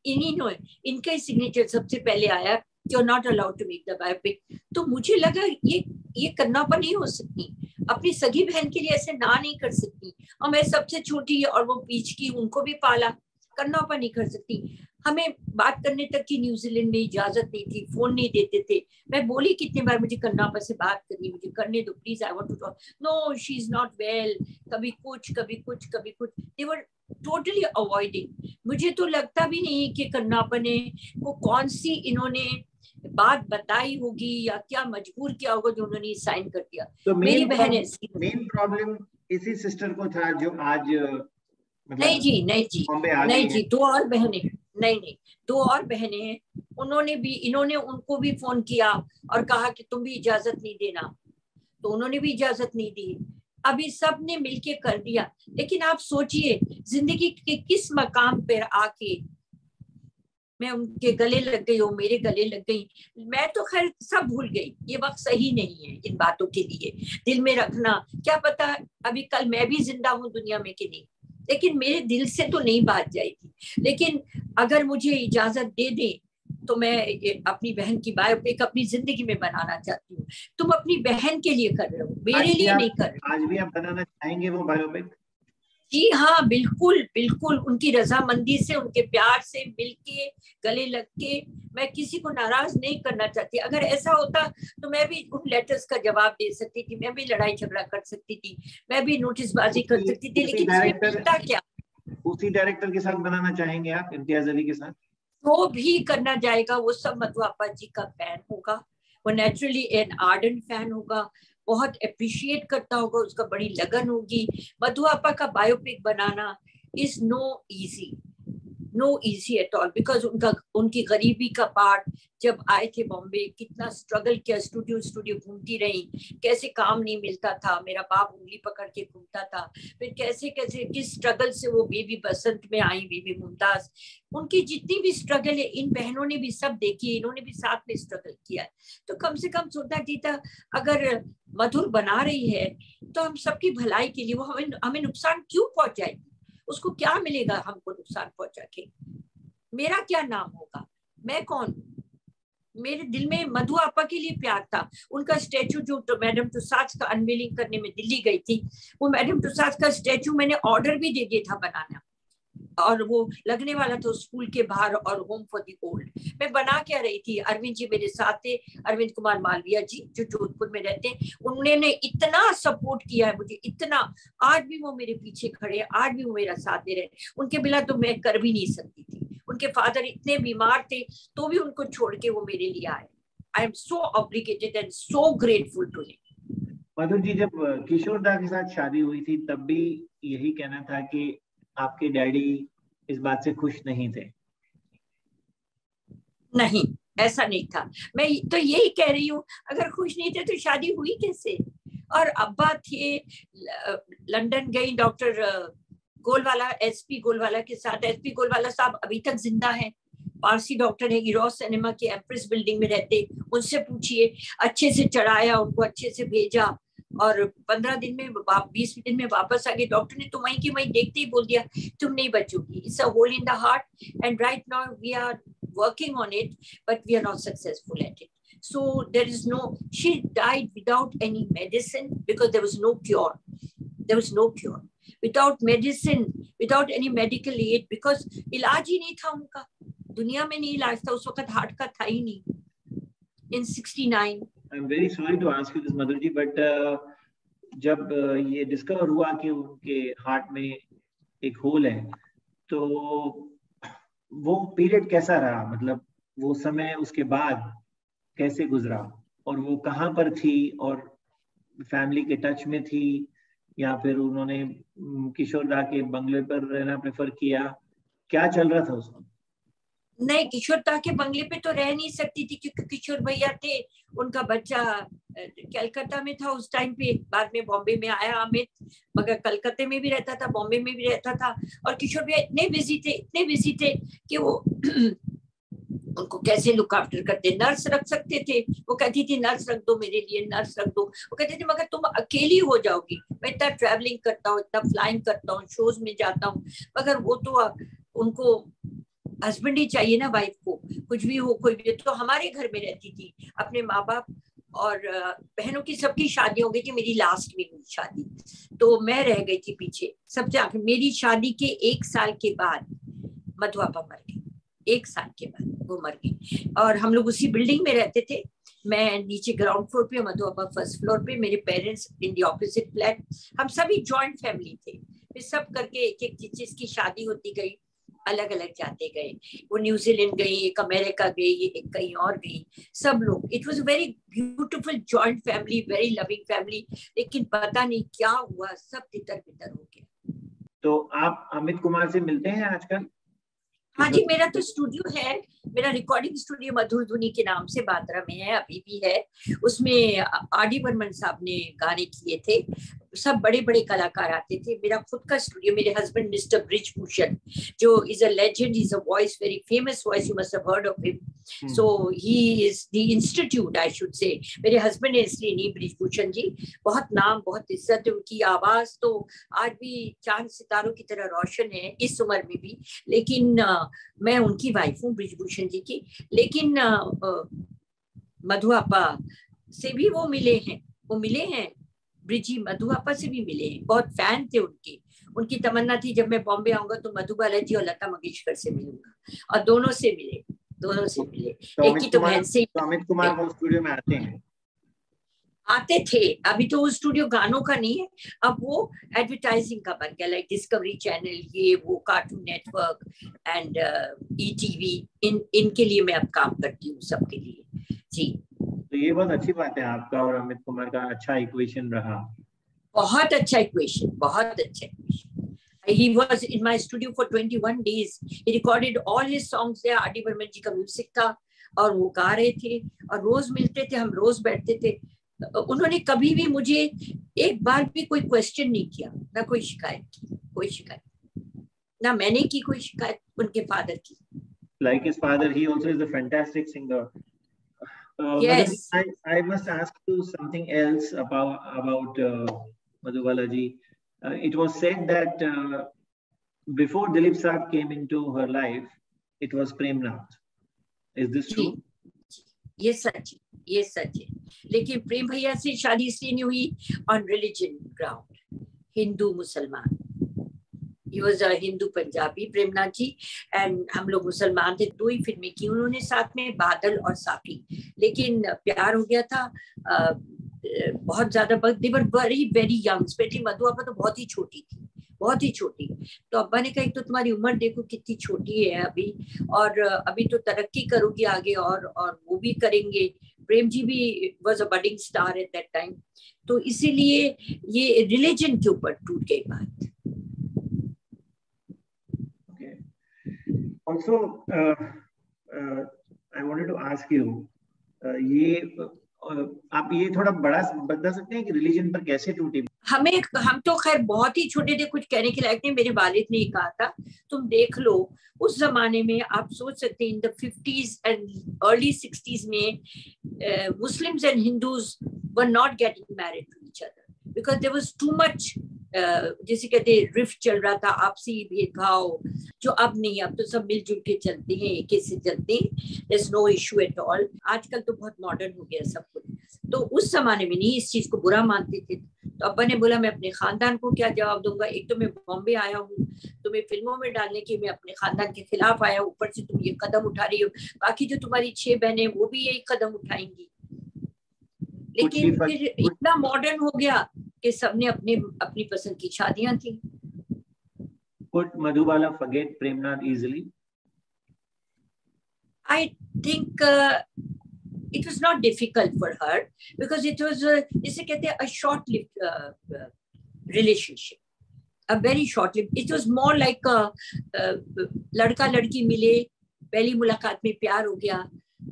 इनका ही सिग्नेचर सबसे पहले आया, you're not allowed to make the biopic। तो मुझे लगा ये करनापा नहीं हो सकती, अपनी सगी बहन के लिए ऐसे ना नहीं कर सकती। और मैं सबसे छोटी और वो बीच की, उनको भी पाला, करनापा नहीं कर सकती। हमें बात करने तक की न्यूजीलैंड में इजाजत नहीं थी, फोन नहीं देते थे। मैं बोली कितने बार मुझे कन्नापा से बात करनी, मुझे करने दो please, I want to talk, no she is not well, कभी कुछ कभी कुछ कभी कुछ, दे वर टोटली अवॉइडिंग। मुझे तो लगता भी नहीं कि कन्नापा ने वो कौन सी इन्होंने बात बताई होगी या क्या मजबूर किया होगा जो उन्होंने साइन कर दिया। तो मेरी बहन है, मेन प्रॉब्लम इसी सिस्टर को था जो आज नहीं जी, नहीं जी, नहीं जी, दो और बहनें, नहीं, दो और बहनें हैं, इन्होंने उनको भी फोन किया और कहा कि तुम भी इजाजत नहीं देना, तो उन्होंने भी इजाजत नहीं दी। अभी सब ने मिलके कर दिया। लेकिन आप सोचिए जिंदगी के किस मकाम पर आके मैं उनके गले लग गई, वो मेरे गले लग गई। मैं तो खैर सब भूल गई, ये वक्त सही नहीं है इन बातों के लिए दिल में रखना। क्या पता अभी कल मैं भी जिंदा हूँ दुनिया में कि नहीं, लेकिन मेरे दिल से तो नहीं बात जाएगी। लेकिन अगर मुझे इजाजत दे दे तो मैं अपनी बहन की बायोपिक अपनी जिंदगी में बनाना चाहती हूँ। तुम अपनी बहन के लिए कर रहे हो, मेरे लिए नहीं कर रहे। आज भी आप बनाना चाहेंगे वो बायोपिक? जी हाँ, बिल्कुल बिल्कुल, उनकी रजामंदी से, उनके प्यार से मिलके, गले लग के। मैं किसी को नाराज नहीं करना चाहती। अगर ऐसा होता तो मैं भी उन लेटर्स का जवाब दे सकती थी, मैं भी लड़ाई झगड़ा कर सकती थी, मैं भी नोटिसबाजी कर सकती थी, लेकिन इसमें मिलता क्या? उसी डायरेक्टर के साथ बनाना चाहेंगे आप, इम्तियाज अली के साथ? वो भी करना जाएगा, वो सब मधु आपा जी का फैन होगा, वो नेचुरली एन आर्डेंट फैन होगा, बहुत अप्रिशिएट करता होगा, उसका बड़ी लगन होगी। मधु आपा का बायोपिक बनाना is no easy at all, because उनकी गरीबी का पार्ट, जब आए थे बॉम्बे कितना स्ट्रगल किया, स्टूडियो घूमती रही, कैसे काम नहीं मिलता था, मेरा बाप उंगली पकड़ के घूमता था, फिर कैसे कैसे किस स्ट्रगल से वो बेबी बसंत में आई, बेबी मुमताज, उनकी जितनी भी स्ट्रगल है इन बहनों ने भी सब देखी, इन्होंने भी साथ में स्ट्रगल किया है। तो कम से कम सोचना चाहिए अगर मधुर बना रही है तो हम सबकी भलाई के लिए, वो हमें नुकसान क्यों पहुंचाएगी? उसको क्या मिलेगा हमको नुकसान पहुंचा के? मेरा क्या नाम होगा? मैं कौन हूँ? मेरे दिल में मधु आपा के लिए प्यार था। उनका स्टैचू जो तो मैडम तुसाज का अनवीलिंग करने में दिल्ली गई थी, वो मैडम तुसाज का स्टैचू मैंने ऑर्डर भी दे दिया था बनाना, और वो लगने वाला था स्कूल के बाहर, और होम फॉर दी ओल्ड मैं बना क्या रही थी। अरविंद जी मेरे साथ थे, अरविंद कुमार मालविया जी जो जोधपुर में रहते हैं, उन्होंने इतना सपोर्ट किया है मुझे, इतना, आज भी वो मेरे पीछे खड़े, आज भी वो मेरा साथ दे रहे। उनके बिना तो मैं कर भी नहीं सकती थी। उनके फादर इतने बीमार थे तो भी उनको छोड़ के वो मेरे लिए आए। I am so obligated and so grateful to him. मधुर जी, जब किशोर दा के साथ शादी हुई थी तब भी यही कहना था कि आपके डैडी इस बात से खुश नहीं थे? नहीं, ऐसा नहीं था। मैं तो यही कह रही हूँ, अगर खुश नहीं थे तो शादी हुई कैसे? और अब्बा थे, लंदन गई डॉक्टर गोलवाला, एसपी गोलवाला के साथ। एसपी गोलवाला साहब अभी तक जिंदा हैं, पारसी डॉक्टर है, हीरोज सिनेमा के एम्प्रेस बिल्डिंग में रहते, उनसे पूछिए। अच्छे से चढ़ाया उनको, अच्छे से भेजा, और 15 दिन में 20 दिन में वापस आ गए। डॉक्टर ने तो वहीं की वहीं देखते ही बोल दिया तुम नहीं बचोगी, it's a hole in the heart and right now we are working on it, but we are not successful at it. So there is no, she died without any medicine because there was no cure. There was no cure. Without medicine, without any medical aid, because इलाज ही नहीं था उनका, दुनिया में नहीं इलाज था उस वक्त, हार्ट का था ही नहीं। In 69. I'm very sorry to ask you this, Madhur ji, but जब ये डिस्कवर हुआ कि उनके हार्ट में एक होल है, तो वो पीरियड कैसा रहा? मतलब वो समय उसके बाद कैसे गुजरा, और वो कहाँ पर थी, और फैमिली के टच में थी, या फिर उन्होंने किशोर दा के बंगले पर रहना प्रेफर किया? क्या चल रहा था उसमें? नहीं, किशोर दा के बंगले पे तो रह नहीं सकती थी, क्योंकि किशोर भैया थे, उनका बच्चा कलकत्ता में था उस टाइम पे, बाद में बॉम्बे में आया अमित, मगर कलकत्ते में भी रहता था, बॉम्बे में भी रहता था। और किशोर भैया इतने बिजी थे कि वो उनको कैसे लुक आफ्टर करते, नर्स रख सकते थे। वो कहती थी नर्स रख दो मेरे लिए, नर्स रख दो। वो कहते थे मगर तुम अकेली हो जाओगी, मैं इतना ट्रैवलिंग करता हूँ, इतना फ्लाइंग करता हूँ, शोज में जाता हूँ, मगर वो तो उनको हस्बैंड ही चाहिए ना, वाइफ को, कुछ भी हो कोई भी। तो हमारे घर में रहती थी, अपने माँ बाप और बहनों की सबकी शादी हो गई थी, मेरी लास्ट में हुई शादी, तो मैं रह गई थी पीछे सबसे आखिर। मेरी शादी के 1 साल के बाद मधुआपा मर गई, 1 साल के बाद वो मर गई, और हम लोग उसी बिल्डिंग में रहते थे। मैं नीचे ग्राउंड फ्लोर पे, मधुआपा फर्स्ट फ्लोर पे, मेरे parents in the opposite flat. हम सभी जॉइंट फैमिली थे। फिर सब करके एक एक चीज की शादी होती गई, अलग अलग जाते गए। वो न्यूजीलैंड गई, एक अमेरिका गई, एक कहीं और गई, सब लोग। It was very beautiful joint family, very loving family. लेकिन पता नहीं क्या हुआ, सब तितर बितर हो गया। तो आप अमित कुमार से मिलते हैं आजकल? हाँ जी, मेरा तो स्टूडियो है, मेरा रिकॉर्डिंग स्टूडियो मधुर धुनी के नाम से बांद्रा में है, अभी भी है। उसमें आर.डी. बर्मन साहब ने गाने किए थे, सब बड़े बड़े कलाकार आते थे। मेरा खुद का स्टूडियो, मेरे हस्बैंड मिस्टर ब्रिजभूषण, जो is a legend, is a voice, very famous voice, you must have heard of him. So he is the institute, I should say. मेरे हस्बैंड है इसलिए नहीं, ब्रिजभूषण जी, बहुत नाम, बहुत इज्जत है उनकी। आवाज तो आज भी चांद सितारों की तरह रोशन है, इस उम्र में भी। लेकिन मैं उनकी वाइफ हूँ, ब्रिजभूषण जी की। लेकिन मधुआपा से भी वो मिले हैं, ब्रिजी मधुआपा से भी मिले हैं, बहुत फैन थे उनकी। उनकी तमन्ना थी जब मैं बॉम्बे आऊंगा तो मधुबाला जी और लता मंगेशकर से मिलूंगा, और दोनों से मिले। तो एक की तो बहन से। अमित कुमार वो स्टूडियो में आते थे। अभी तो वो स्टूडियो गानों का नहीं है, अब वो एडवर्टाइजिंग का बन गया, लाइक डिस्कवरी चैनल, ये वो, कार्टून नेटवर्क एंड ईटीवी, इनके लिए मैं अब काम करती हूँ, सबके लिए जी। तो ये बहुत अच्छी बात है, आपका और अमित कुमार का अच्छा इक्वेशन रहा। बहुत अच्छा इक्वेशन, बहुत अच्छा equation. He was in my studio for 21 days. He recorded all his songs there. R D. Burman ji का म्यूजिक था, और वो गा रहे थे, और रोज मिलते थे, हम रोज बैठते थे। उन्होंने कभी भी मुझे एक बार भी कोई क्वेश्चन नहीं किया, ना कोई शिकायत, ना मैंने की कोई शिकायत उनके फादर की। Like his father, he also is a fantastic singer. Yes. I must ask you something else about Madhubala ji. It was said that before Dilip Saab came into her life, it was Premnath. Is this true? ये सच है। लेकिन प्रेम भैया से शादी इसलिए नहीं हुई, ऑन रिलीजन ग्राउंड, हिंदू मुसलमान। He was a Hindu Punjabi, Premnath ji, and हम लोग मुसलमान थे। 2 ही फिल्में की उन्होंने साथ में, बादल और साकी। लेकिन प्यार हो गया था बहुत ज्यादा। They were very very young, especially मधुआपा तो बहुत ही छोटी थी, बहुत ही छोटी। तो अब्बा ने कहा, एक तो तुम्हारी उम्र देखो कितनी छोटी है अभी, और अभी तो तरक्की करोगी आगे, और वो भी करेंगे, प्रेम जी भी was a budding star at that time. तो इसीलिए ये रिलीजन के ऊपर टूट गई बात। Also, I wanted to ask you, ये आप ये थोड़ा बड़ा बता सकते हैं कि रिलीजन पर कैसे टूटी? हम तो खैर बहुत ही छोटे थे, कुछ कहने के लायक नहीं। मेरे वालिद ने कहा था, तुम देख लो उस जमाने में, आप सोच सकते हैं in the 50s and early 60s में Muslims and Hindus were not getting married to each other because there was too much, जैसे कहते रिफ्ट चल रहा था, आपसी भेदभाव, जो अब नहीं, अब तो सब मिलजुल के चलते हैं, एक से चलते हैं, there is no issue at all. आजकल तो बहुत मॉडर्न हो गया सब कुछ, तो उस जमाने में नहीं, इस चीज को बुरा मानते थे। तो अब्बा ने बोला मैं अपने खानदान को क्या जवाब दूंगा, एक तो मैं बॉम्बे आया हूँ, तुम्हें फिल्मों में डालने की, मैं अपने खानदान के खिलाफ आया, ऊपर से तुम ये कदम उठा रही हो, बाकी जो तुम्हारी 6 बहनें वो भी यही कदम उठाएंगी। लेकिन फिर इतना मॉडर्न हो गया कि सबने अपने अपनी पसंद की शादियां थी। Could Madhubala forget Premnath easily? I think it was not difficult for her because it was जैसे कहते हैं a short-lived relationship, a very short-lived. It was more like लड़का लड़की मिले, पहली मुलाकात में प्यार हो गया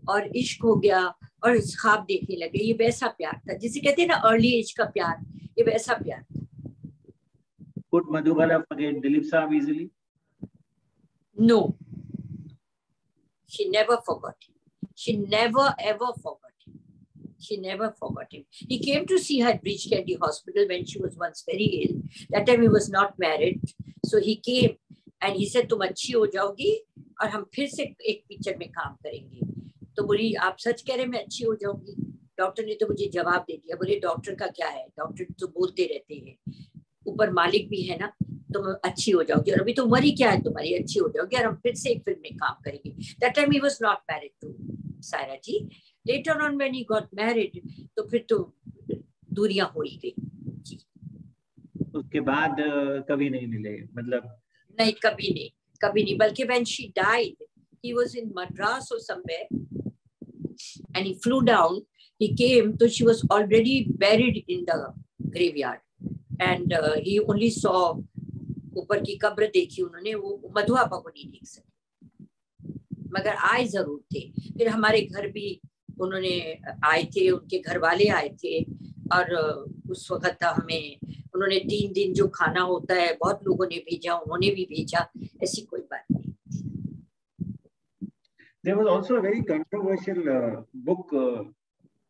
और इश्क हो गया और ख्वाब देखने लगे, ये वैसा प्यार था जिसे कहते हैं ना अर्ली एज का प्यार, ये वैसा प्यार था। Could Madhubala forget Dilip Saab easily? No, she never forgot him. She never ever forgot him. She never forgot him. He came to see her at Bridge Candy Hospital when she was once very ill. That time he was not married, so he came and he said, "तुम अच्छी हो जाओगी और हम फिर से एक पिक्चर में काम करेंगे." तो बोली, आप सच कह रहे मैं अच्छी हो जाऊंगी? डॉक्टर ने तो मुझे जवाब दे दिया, बोले डॉक्टर का क्या है, डॉक्टर तो बोलते रहते हैं, ऊपर मालिक भी है ना, तुम अच्छी हो जाओगी, और अभी तो उम्र ही क्या है तुम्हारी, अच्छी हो जाओगी और हम फिर से एक फिल्म में काम करेंगे। That time he was not married to Saira ji. Later on when he got married, तो फिर तो दूरियां हो ही गई जी। उसके बाद कभी नहीं मिले, मतलब नहीं, कभी नहीं, बल्कि when she died, he was in Madras or somewhere and he flew down, he came, so she was already buried in the graveyard and he only saw, ऊपर की कब्र देखी उन्होंने, वो मधुआपा को नहीं देख सके, मगर आए जरूर थे। फिर हमारे घर भी उन्होंने आए थे, उनके घर वाले आए थे और उस वक्त हमें उन्होंने 3 दिन जो खाना होता है बहुत लोगों ने भेजा, उन्होंने भी भेजा, ऐसी कोई बात नहीं। There was also a very controversial book,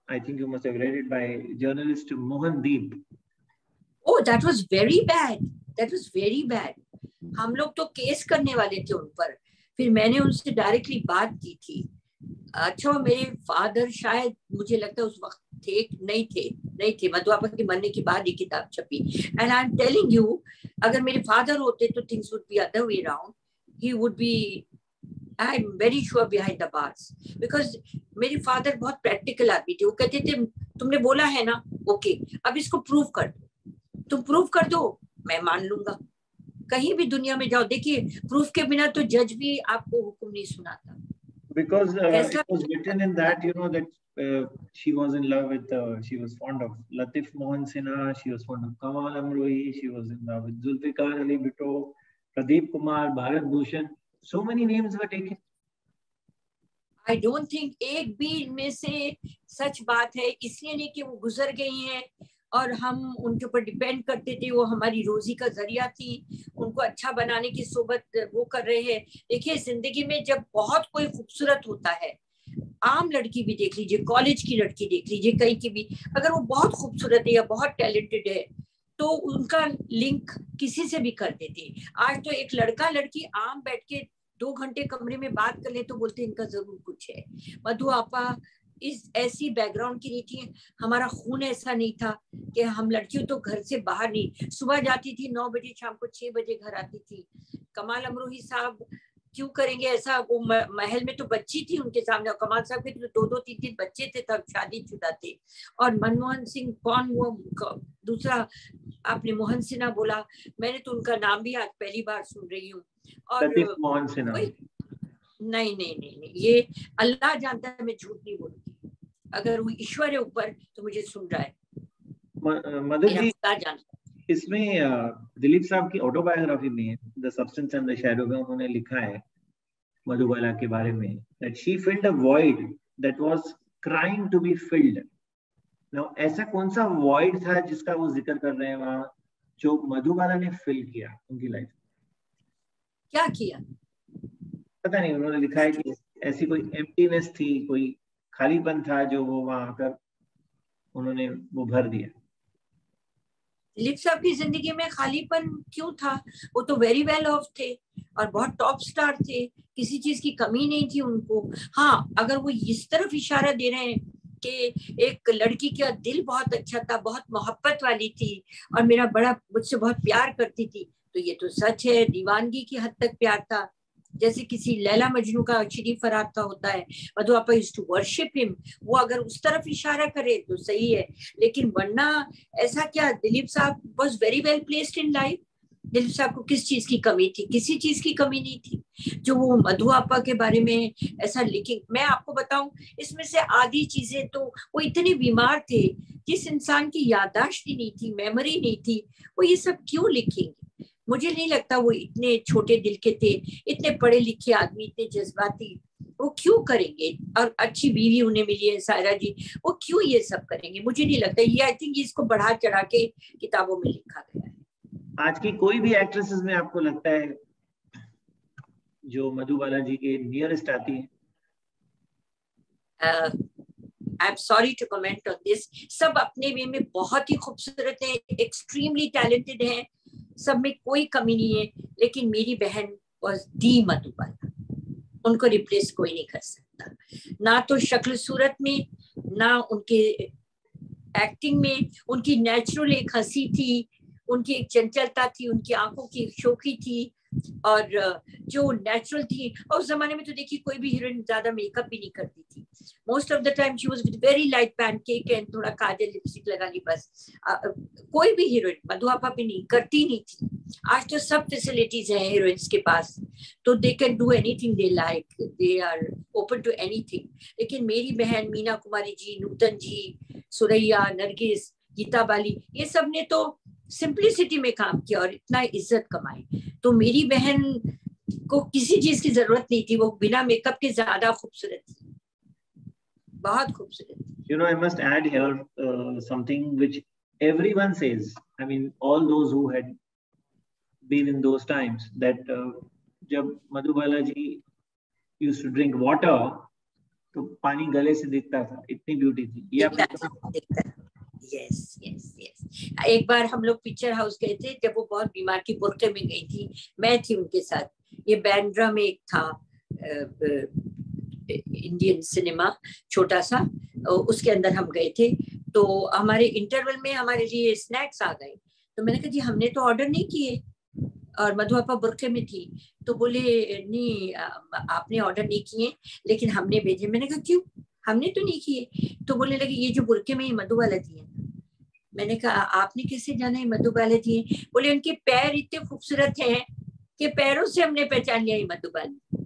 I think you must have read it, by journalist Mohan Deep. Oh, that was very bad. That was very bad. हम लोग तो केस करने वाले थे उन पर, फिर मैंने उनसे डायरेक्टली बात की थी। अच्छा, मेरे फादर शायद, मुझे लगता है उस वक्त नहीं थे, मधुआपा के मरने के बाद ये किताब छपी। And I am telling you, अगर मेरे फादर होते तो things would be other way around, he would be, I am very sure, behind the bars, because मेरे फादर बहुत प्रैक्टिकल आदमी थे। वो कहते थे तुमने बोला है ना, ओके, अब इसको प्रूव कर दो, तुम प्रूव कर दो, मैं मान लूंगा। कहीं भी दुनिया में जाओ, देखिए प्रूफ के बिना तो जज भी आपको हुक्म नहीं सुनाता। Because it was written in that, you know, that she was in love with, she was fond of Latif Mohan Sinha, she was fond of Kamal Amrohi, she was in love with Zulfikar Ali Bhutto, Pradeep Kumar, Bharat Bhushan. So many names were taken. I don't think एक भी इनमें से सच बात है, इसलिए नहीं कि वो गुजर गई हैं और हम उनके ऊपर डिपेंड करते थे, वो हमारी रोजी का जरिया थी, उनको अच्छा बनाने की सोबत वो कर रहे हैं। देखिए, जिंदगी में जब बहुत कोई खूबसूरत होता है, आम लड़की भी देख लीजिए, कॉलेज की लड़की देख लीजिए, कहीं की भी, अगर वो बहुत खूबसूरत है या बहुत टैलेंटेड है तो उनका लिंक किसी से भी कर देते। आज तो एक लड़का लड़की आम बैठ के 2 घंटे कमरे में बात कर ले तो बोलते इनका जरूर कुछ है। मधुआपा इस ऐसी बैकग्राउंड की नहीं थी, हमारा खून ऐसा नहीं था कि हम लड़कियों तो घर से बाहर नहीं, सुबह जाती थी 9 बजे, शाम को 6 बजे घर आती थी। कमाल अमरोही साहब क्यों करेंगे ऐसा, वो महल में तो बच्ची थी उनके सामने, कमाल साहब के तो 2-2, 3-3 बच्चे थे, तब शादीशुदा थे। और मनमोहन सिंह, कौन वो दूसरा, आपने मोहन सिन्हा बोला, मैंने तो उनका नाम भी आज पहली बार सुन रही हूँ। और मोहन सिन्हा नहीं, ये अल्लाह जानता है, मैं झूठ नहीं बोलूंगी। अगर वो ईश्वर है ऊपर तो मुझे सुन रहा है। मधु जी, इसमें दिलीप साहब की ऑटोबायोग्राफी में the substance and the shadow में उन्होंने लिखा है मधुबाला के बारे में that she filled a void that was crying to be filled. Now ऐसा कौन सा void था जिसका वो जिक्र कर रहे हैं वहां, जो मधुबाला ने फिल किया उनकी लाइफ? क्या किया पता नहीं, उन्होंने लिखा है कि ऐसी कोई एम्प्टीनेस थी, कोई खालीपन था जो वो वहां आकर उन्होंने वो भर दिया। दिलीप साहब की जिंदगी में खालीपन क्यों था? वो तो वेरी वेल ऑफ थे और बहुत टॉप स्टार थे, किसी चीज की कमी नहीं थी उनको। हाँ, अगर वो इस तरफ इशारा दे रहे हैं कि एक लड़की का दिल बहुत अच्छा था, बहुत मोहब्बत वाली थी और मेरा बड़ा मुझसे बहुत प्यार करती थी, तो ये तो सच है, दीवानगी की हद तक प्यार था, जैसे किसी लैला मजनू का शरीफ फराद का होता है। मधु आपा यूज्ड टू वर्शिप हिम। वो अगर उस तरफ इशारा करे तो सही है, लेकिन वरना ऐसा क्या? दिलीप साहब was very well placed in life. Dilip साहब को किस चीज की कमी थी? किसी चीज की कमी नहीं थी जो वो मधु आपा के बारे में ऐसा लिखें। मैं आपको बताऊं, इसमें से आधी चीजें तो वो इतने बीमार थे, जिस इंसान की याददाश्त ही नहीं थी, मेमोरी नहीं थी, वो ये सब क्यों लिखेंगे? मुझे नहीं लगता वो इतने छोटे दिल के थे, इतने पढ़े लिखे आदमी, इतने जज्बाती, वो क्यों करेंगे? और अच्छी बीवी उन्हें मिली है सायरा जी, वो क्यों ये सब करेंगे? मुझे नहीं लगता। ये आई थिंक इसको बढ़ा चढ़ा के किताबों में लिखा गया है। आज की कोई भी एक्ट्रेसेस में आपको लगता है जो मधुबाला जी के नियरेस्ट आती है? I am sorry to comment on this. सब अपने वे में बहुत ही खूबसूरत हैं, एक्सट्रीमली टैलेंटेड हैं, सब में कोई कमी नहीं है, लेकिन मेरी बहन वाज दी मधुबाला, उनको रिप्लेस कोई नहीं कर सकता, ना तो शक्ल सूरत में, ना उनके एक्टिंग में। उनकी नेचुरल एक हंसी थी, उनकी एक चंचलता थी, उनकी आंखों की शोखी थी और जो नेचुरल थी। और उस जमाने में तो देखिए कोई भी हीरोइन ज्यादा मेकअप भी नहीं करती थी। Most of the time she was with very light pancake and थोड़ा काजल लिपस्टिक लगा ली बस। कोई भी हीरोइन, मधु आपा भी नहीं करती नहीं थी। आज तो सब फैसिलिटीज हैं हीरोइंस के पास, तो they can do anything they like, they are open to anything. लेकिन मेरी बहन मीना कुमारी जी, नूतन जी, सुरैया, नरगिस, गीता बाली, ये सब ने तो सिंप्लिसिटी में काम किया और इतना इज्जत कमाई। तो मेरी बहन को किसी चीज की जरूरत नहीं थी, वो बिना मेकअप के ज्यादा खूबसूरत थी, बहुत खूबसूरत। You know, I must add here something which everyone says. I mean, all those who had been in those times, that जब मधुबाला जी used to drink water, तो पानी गले से दिखता था, इतनी ब्यूटी थी। ये आपको यस यस यस। एक बार हम लोग पिक्चर हाउस गए थे, जब वो बहुत बीमार की, बुर्के में गई थी, मैं थी उनके साथ। ये बैंड्रा में एक था इंडियन सिनेमा छोटा सा, उसके अंदर हम गए थे। तो हमारे इंटरवल में हमारे लिए स्नैक्स आ गए, तो मैंने कहा जी हमने तो ऑर्डर नहीं किए, और मधु आपा बुर्के में थी। तो बोले नहीं आपने ऑर्डर नहीं किए, लेकिन हमने भेजे। मैंने कहा क्यों? हमने तो नहीं किए। तो बोलने लगे ये जो बुर्के में मधुबाला जी है। मैंने कहा आपने कैसे जाना है मधुबाला जी है? बोले उनके पैर इतने खूबसूरत हैं कि पैरों से हमने पहचान लिया मधुबाला।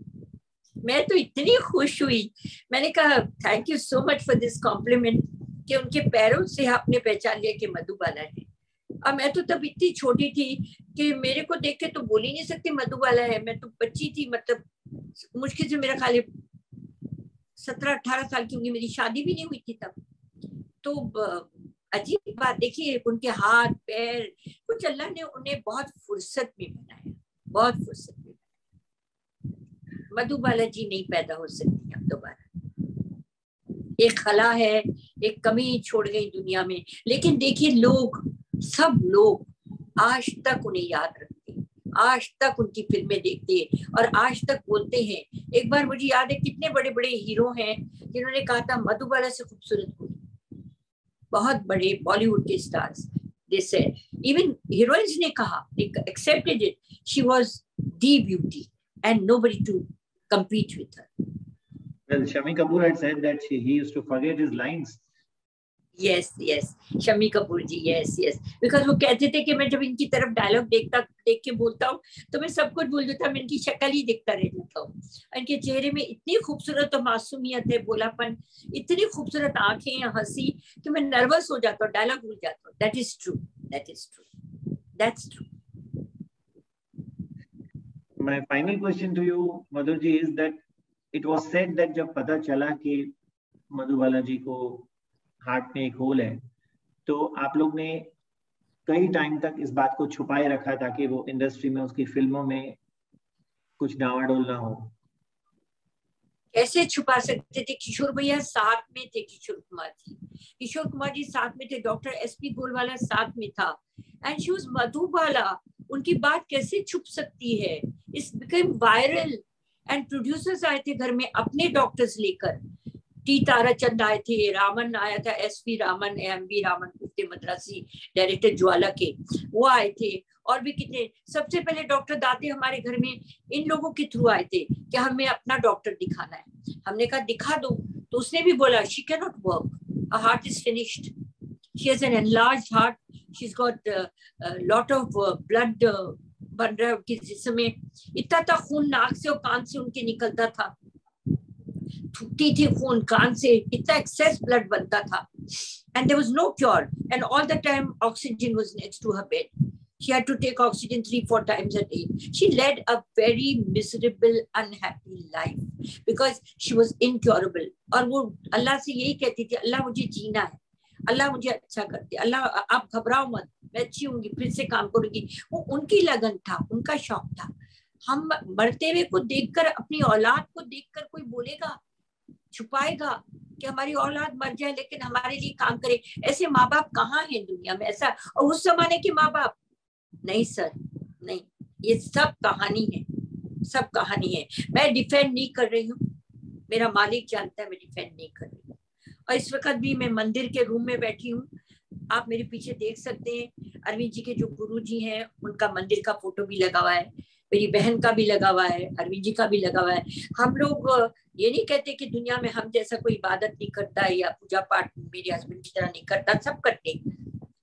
मैं तो इतनी खुश हुई, मैंने कहा thank you so much for this complement, कि उनके पैरों से आपने पहचान लिया कि मधुबाला है। और मैं तो तब इतनी छोटी थी कि मेरे को देख के तो बोल ही नहीं सकती मधुबाला है। मैं तो बच्ची थी, मतलब मुश्किल से मेरा खाली 17-18 साल की होंगी, मेरी शादी भी नहीं हुई थी तब। तो अजीब बात देखिए, उनके हाथ पैर, कुछ अल्लाह ने उन्हें बहुत फुर्सत में बनाया, बहुत फुर्सत में बनाया। मधुबाला जी नहीं पैदा हो सकती अब दोबारा। एक खला है, एक कमी छोड़ गई दुनिया में। लेकिन देखिए लोग, सब लोग आज तक उन्हें याद रखते हैं, आज तक उनकी फिल्में देखते हैं और आज तक बोलते हैं। एक बार मुझे याद है कितने बड़े बड़े हीरो हैं जिन्होंने कहा था मधुबाला से खूबसूरत कोई, बहुत बड़े बॉलीवुड के stars. They said, even heroines ने कहा, they accepted it, she was the beauty and nobody to compete with her. Well, Shami Kapoor had said that he used to forget his lines. Yes yes, Shammi Kapoor ji, yes yes, because वो कहते थे कि मैं जब इनकी तरफ डायलॉग देख के बोलता हूँ तो मैं सब कुछ भूल जाता हूँ, मैं इनकी शक्ल ही देखता रह जाता हूँ। इनके चेहरे में इतनी खूबसूरत और मासूमियत है, बोलापन, इतनी खूबसूरत आंखें या हंसी कि मैं नर्वस हो जाता हूँ, डायलॉग भूल जाता हूँ। That is true, that is true, that's true. My final question to you, Madhur ji, is that it was said that जब पता चला कि मधुबाला जी को हार्ट में एक होल है, तो आप लोग ने कई टाइम तक इस बात को छुपाए रखा ताकि वो इंडस्ट्री में, उसकी फिल्मों में कुछ डावाडोल ना हो। कैसे छुपा सकते थे? किशोर भैया साथ में थे, किशोर कुमार जी साथ में थे, डॉक्टर एसपी गोलवाला साथ में था, एंड शी वाज मधुबाला। उनकी बात कैसे छुप सकती है? It's become viral, and producers आए थे घर में अपने डॉक्टर्स लेकर, टी ताराचंद आए थे, रामन आया था, एसपी रामन, एमबी रामन, उफ्ते मद्रासी डायरेक्टर ज्वाला के, वो आए थे, और भी कितने। सबसे पहले डॉक्टर दाते हमारे घर में इन लोगों के थ्रू आए थे कि हमें अपना डॉक्टर दिखाना है। हमने कहा दिखा दो, तो उसने भी बोला she can not work, her heart is finished, she has an enlarged heart, she's got lot of blood बन रहा है उनके जिस्म में, इतना खून नाक से और कान से उनके निकलता था, थूकती थी खून कान से, इतना एक्सेस ब्लड बनता था, and there was no cure, and all the time oxygen was next to her bed. She had to take oxygen 3-4 times a day. She led a very miserable, unhappy life because she was incurable. और वो अल्लाह से यही कहती थी, अल्लाह मुझे जीना है, अल्लाह मुझे अच्छा कर दे, अल्लाह आप घबराओ मत, मैं अच्छी होंगी, फिर से काम करूंगी। वो उनकी लगन था, उनका शौक था। हम मरते हुए को देखकर, अपनी औलाद को देखकर कोई बोलेगा, छुपाएगा कि हमारी औलाद मर जाए लेकिन हमारे लिए काम करे? ऐसे माँ बाप कहाँ हैं दुनिया में? ऐसा, और उस जमाने के माँ बाप, नहीं सर, नहीं, ये सब कहानी है, सब कहानी है। मैं डिफेंड नहीं कर रही हूँ, मेरा मालिक जानता है मैं डिफेंड नहीं कर रही हूँ। और इस वक्त भी मैं मंदिर के रूम में बैठी हूँ, आप मेरे पीछे देख सकते हैं, अरविंद जी के जो गुरु जी हैं उनका मंदिर का फोटो भी लगा हुआ है, मेरी बहन का भी लगा हुआ है, अरविंद जी का भी लगा हुआ है। हम लोग ये नहीं कहते कि दुनिया में हम जैसा कोई इबादत नहीं करता या पूजा पाठ मेरे हस्बैंड की तरह नहीं करता, सब करते,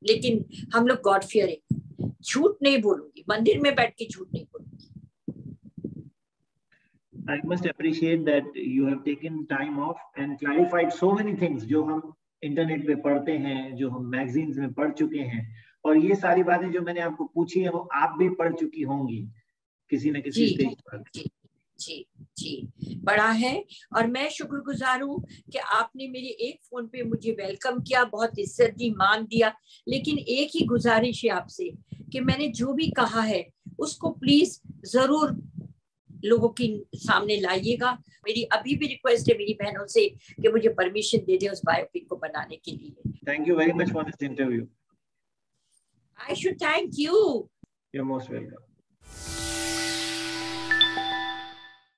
लेकिन हम लोग गॉड फियर है। झूठ नहीं बोलूंगी, मंदिर में बैठ के झूठ नहीं बोलूंगी। I must appreciate that you have taken time off and clarified so many things जो हम इंटरनेट पे पढ़ते हैं, जो हम मैगजीन्स में पढ़ चुके हैं, और ये सारी बातें जो मैंने आपको पूछी है वो आप भी पढ़ चुकी होंगी किसी न किसी स्टेज पर। जी जी, बड़ा है, और मैं शुक्रगुजार हूँ कि आपने मेरे एक फोन पे मुझे वेलकम किया, बहुत इज्जत दी, मान दिया। लेकिन एक ही गुजारिश है आपसे कि मैंने जो भी कहा है उसको प्लीज जरूर लोगों के सामने लाइएगा। मेरी अभी भी रिक्वेस्ट है मेरी बहनों से कि मुझे परमिशन दे दे उस बायोपिक को बनाने के लिए। Thank you very much for this interview. I should thank you. You're most welcome.